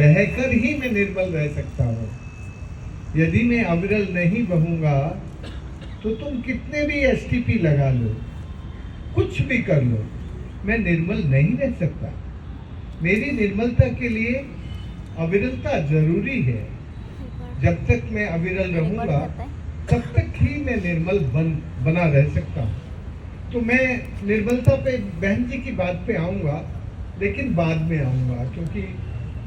बहकर ही मैं निर्मल रह सकता हूँ। यदि मैं अविरल नहीं बहूंगा तो तुम कितने भी एसटीपी लगा लो, कुछ भी कर लो, मैं निर्मल नहीं रह सकता। मेरी निर्मलता के लिए अविरलता जरूरी है। जब तक मैं अविरल रहूंगा तब तक ही मैं निर्मल बना रह सकता हूँ। तो मैं निर्मलता पे बहन जी की बात पे आऊँगा, लेकिन बाद में आऊँगा, क्योंकि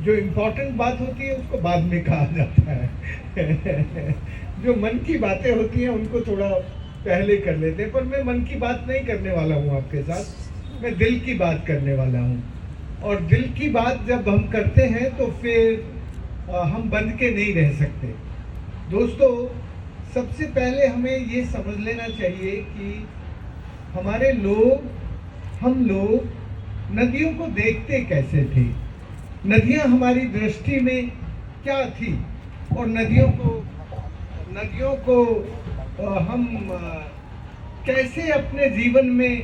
जो इम्पोर्टेंट बात होती है उसको बाद में कहा जाता है। जो मन की बातें होती हैं उनको थोड़ा पहले कर लेते हैं, पर मैं मन की बात नहीं करने वाला हूँ आपके साथ, मैं दिल की बात करने वाला हूँ। और दिल की बात जब हम करते हैं तो फिर हम बंध के नहीं रह सकते। दोस्तों, सबसे पहले हमें ये समझ लेना चाहिए कि हम लोग नदियों को देखते कैसे थे, नदियाँ हमारी दृष्टि में क्या थी, और नदियों को हम कैसे अपने जीवन में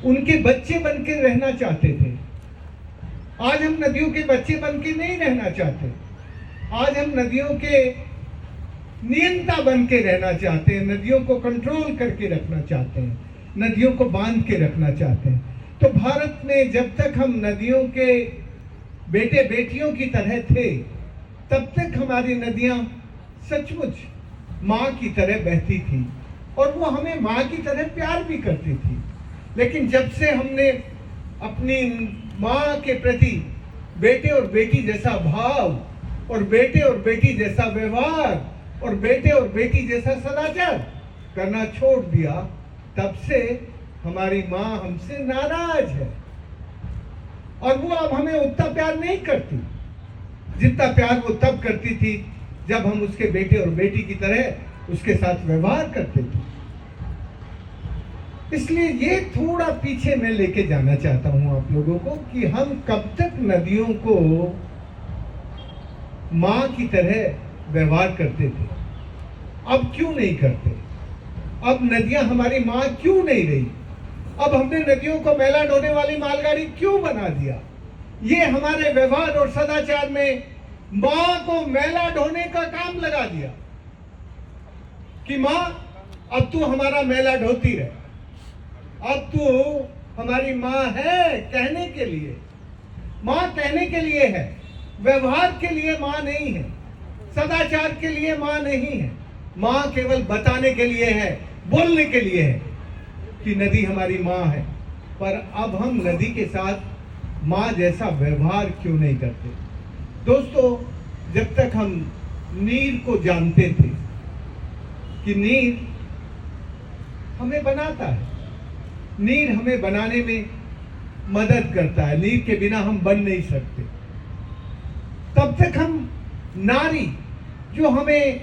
उनके बच्चे बन के रहना चाहते थे। आज हम नदियों के बच्चे बन के नहीं रहना चाहते, आज हम नदियों के नियंता बन के रहना चाहते हैं, नदियों को कंट्रोल करके रखना चाहते हैं, नदियों को बांध के रखना चाहते हैं। तो भारत में जब तक हम नदियों के बेटे बेटियों की तरह थे, तब तक हमारी नदियां सचमुच माँ की तरह बहती थी, और वो हमें माँ की तरह प्यार भी करती थी। लेकिन जब से हमने अपनी माँ के प्रति बेटे और बेटी जैसा भाव, और बेटे और बेटी जैसा व्यवहार, और बेटे और बेटी जैसा सदाचार करना छोड़ दिया, तब से हमारी माँ हमसे नाराज है, और वो अब हमें उतना प्यार नहीं करती जितना प्यार वो तब करती थी जब हम उसके बेटे और बेटी की तरह उसके साथ व्यवहार करते थे। इसलिए ये थोड़ा पीछे मैं लेके जाना चाहता हूं आप लोगों को कि हम कब तक नदियों को माँ की तरह व्यवहार करते थे, अब क्यों नहीं करते? अब नदियां हमारी माँ क्यों नहीं रही? अब हमने नदियों को मैला ढोने वाली मालगाड़ी क्यों बना दिया? ये हमारे व्यवहार और सदाचार में माँ को मैला ढोने का काम लगा दिया कि माँ अब तू हमारा मैला ढोती रहे, अब तू हमारी माँ है कहने के लिए। माँ कहने के लिए है, व्यवहार के लिए माँ नहीं है, सदाचार के लिए माँ नहीं है। माँ केवल बताने के लिए है, बोलने के लिए है कि नदी हमारी माँ है। पर अब हम नदी के साथ माँ जैसा व्यवहार क्यों नहीं करते? दोस्तों, जब तक हम नीर को जानते थे कि नीर हमें बनाता है, नीर हमें बनाने में मदद करता है, नीर के बिना हम बन नहीं सकते, तब तक हम नारी जो हमें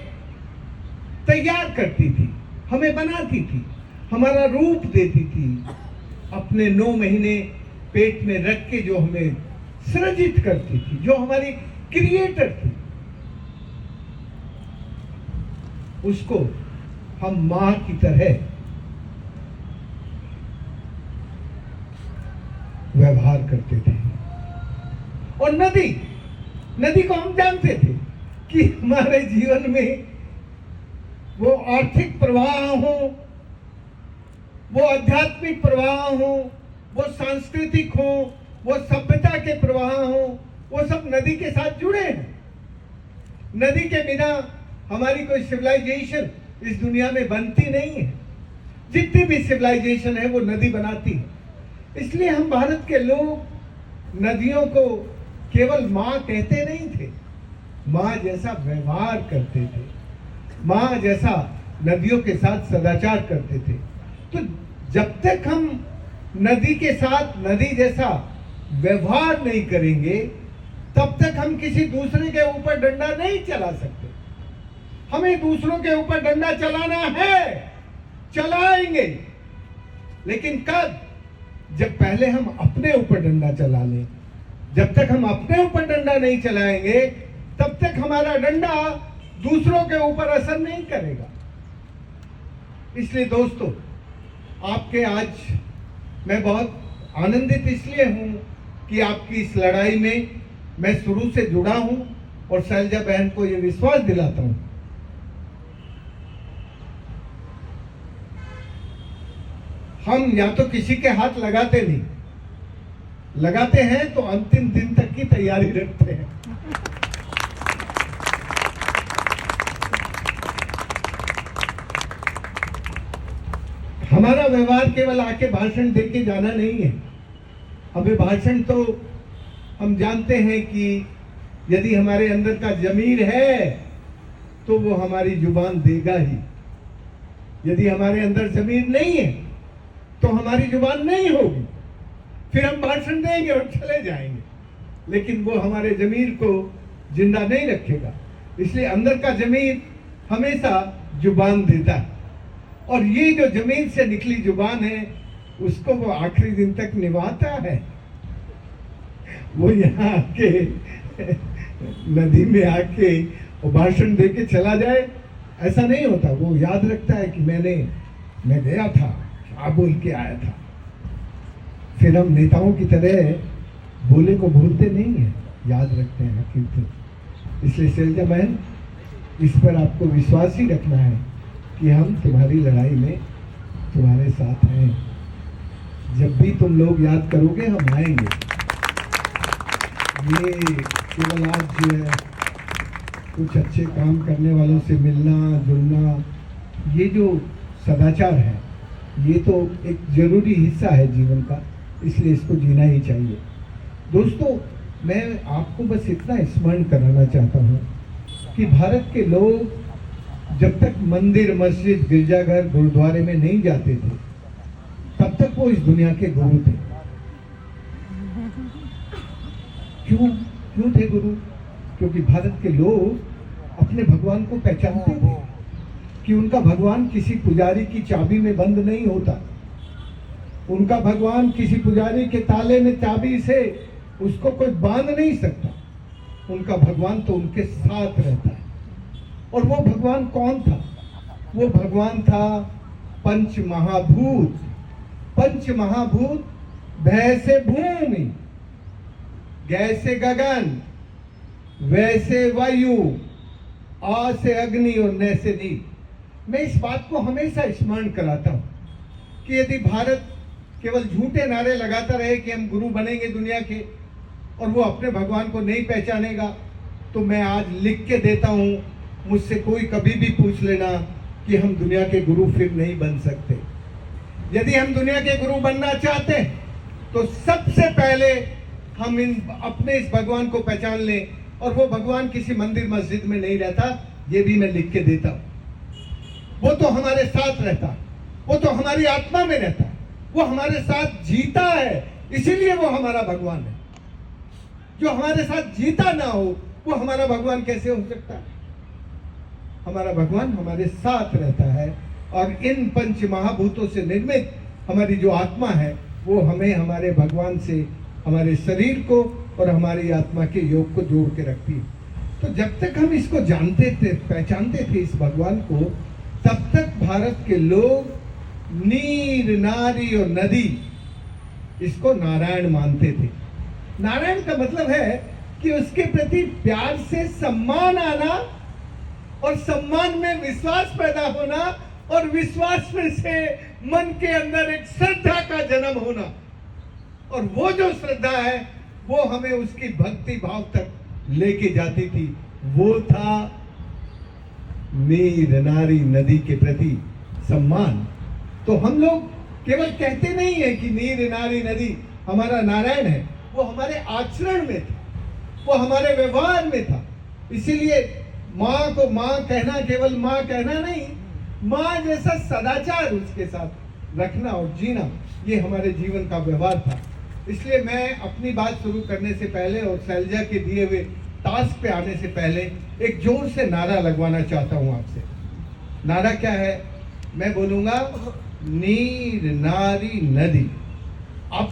तैयार करती थी, हमें बनाती थी, हमारा रूप देती थी, अपने 9 महीने पेट में रख के जो हमें सृजित करती थी, जो हमारी क्रिएटर थी, उसको हम मां की तरह व्यवहार करते थे। और नदी को हम जानते थे कि हमारे जीवन में वो आर्थिक प्रवाह हो, वो आध्यात्मिक प्रवाह हो, वो सांस्कृतिक हो, वो सभ्यता के प्रवाह हो, वो सब नदी के साथ जुड़े हैं। नदी के बिना हमारी कोई सिविलाइजेशन इस दुनिया में बनती नहीं है। जितनी भी सिविलाइजेशन है वो नदी बनाती है। इसलिए हम भारत के लोग नदियों को केवल माँ कहते नहीं थे, माँ जैसा व्यवहार करते थे, माँ जैसा नदियों के साथ सदाचार करते थे। तो जब तक हम नदी के साथ नदी जैसा व्यवहार नहीं करेंगे, तब तक हम किसी दूसरे के ऊपर डंडा नहीं चला सकते। हमें दूसरों के ऊपर डंडा चलाना है, चलाएंगे, लेकिन कब? जब पहले हम अपने ऊपर डंडा चला लें। जब तक हम अपने ऊपर डंडा नहीं चलाएंगे, तब तक हमारा डंडा दूसरों के ऊपर असर नहीं करेगा। इसलिए दोस्तों, आपके आज मैं बहुत आनंदित इसलिए हूं कि आपकी इस लड़ाई में मैं शुरू से जुड़ा हूं और शैलजा बहन को यह विश्वास दिलाता हूं हम या तो किसी के हाथ लगाते नहीं, लगाते हैं तो अंतिम दिन तक की तैयारी रखते हैं। हमारा व्यवहार केवल आके भाषण देके जाना नहीं है। हमें भाषण तो हम जानते हैं कि यदि हमारे अंदर का जमीर है तो वो हमारी जुबान देगा ही। यदि हमारे अंदर जमीर नहीं है तो हमारी जुबान नहीं होगी। फिर हम भाषण देंगे और चले जाएंगे, लेकिन वो हमारे जमीर को जिंदा नहीं रखेगा। इसलिए अंदर का जमीर हमेशा जुबान देता है, और ये जो जमीन से निकली जुबान है उसको वो आखिरी दिन तक निभाता है। वो यहाँ आके नदी में आके वो भाषण दे के चला जाए ऐसा नहीं होता। वो याद रखता है कि मैं गया था, क्या बोल के आया था। फिर हम नेताओं की तरह बोले को भूलते नहीं है, याद रखते हैं आखिर तक। इसलिए शैलजा बहन, इस पर आपको विश्वास ही रखना है कि हम तुम्हारी लड़ाई में तुम्हारे साथ हैं। जब भी तुम लोग याद करोगे हम आएंगे। ये केवल आज कुछ अच्छे काम करने वालों से मिलना जुलना, ये जो सदाचार है ये तो एक जरूरी हिस्सा है जीवन का, इसलिए इसको जीना ही चाहिए। दोस्तों, मैं आपको बस इतना स्मरण कराना चाहता हूँ कि भारत के लोग जब तक मंदिर, मस्जिद, गिरजाघर, गुरुद्वारे में नहीं जाते थे तब तक वो इस दुनिया के गुरु थे। क्यों थे गुरु? क्योंकि भारत के लोग अपने भगवान को पहचानते थे कि उनका भगवान किसी पुजारी की चाबी में बंद नहीं होता। उनका भगवान किसी पुजारी के ताले में चाबी से उसको कोई बांध नहीं सकता। उनका भगवान तो उनके साथ रहता है। और वो भगवान कौन था? वो भगवान था पंच महाभूत। पंच महाभूत, भय से भूमि, गैसे गगन, वैसे वायु, आ से अग्नि और न से नील। मैं इस बात को हमेशा स्मरण कराता हूं कि यदि भारत केवल झूठे नारे लगाता रहे कि हम गुरु बनेंगे दुनिया के, और वो अपने भगवान को नहीं पहचानेगा, तो मैं आज लिख के देता हूं, मुझसे कोई कभी भी पूछ लेना कि हम दुनिया के गुरु फिर नहीं बन सकते। यदि हम दुनिया के गुरु बनना चाहते हैं तो सबसे पहले हम अपने इस भगवान को पहचान लें, और वो भगवान किसी मंदिर मस्जिद में नहीं रहता, ये भी मैं लिख के देता हूं। वो तो हमारे साथ रहता है, वो तो हमारी आत्मा में रहता है, वो हमारे साथ जीता है, इसीलिए वो हमारा भगवान है। जो हमारे साथ जीता ना हो वो हमारा भगवान कैसे हो सकता है? हमारा भगवान हमारे साथ रहता है, और इन पंच महाभूतों से निर्मित हमारी जो आत्मा है वो हमें हमारे भगवान से, हमारे शरीर को और हमारी आत्मा के योग को जोड़ के रखती है। तो जब तक हम इसको जानते थे, पहचानते थे इस भगवान को, तब तक भारत के लोग नीर, नारी और नदी, इसको नारायण मानते थे। नारायण का मतलब है कि उसके प्रति प्यार से सम्मान आना, और सम्मान में विश्वास पैदा होना, और विश्वास में से मन के अंदर एक श्रद्धा का जन्म होना। और वो जो श्रद्धा है वो हमें उसकी भक्ति भाव तक लेके जाती थी। वो था नीर, नारी, नदी के प्रति सम्मान। तो हम लोग केवल कहते नहीं है कि नीर, नारी, नदी हमारा नारायण है, वो हमारे आचरण में था, वो हमारे व्यवहार में था। इसीलिए माँ को माँ कहना केवल माँ कहना नहीं, माँ जैसा सदाचार उसके साथ रखना और जीना, ये हमारे जीवन का व्यवहार था। इसलिए मैं अपनी बात शुरू करने से पहले और शैलजा के दिए हुए टास्क पे आने से पहले एक जोर से नारा लगवाना चाहता हूँ आपसे। नारा क्या है? मैं बोलूँगा, नीर, नारी, नदी।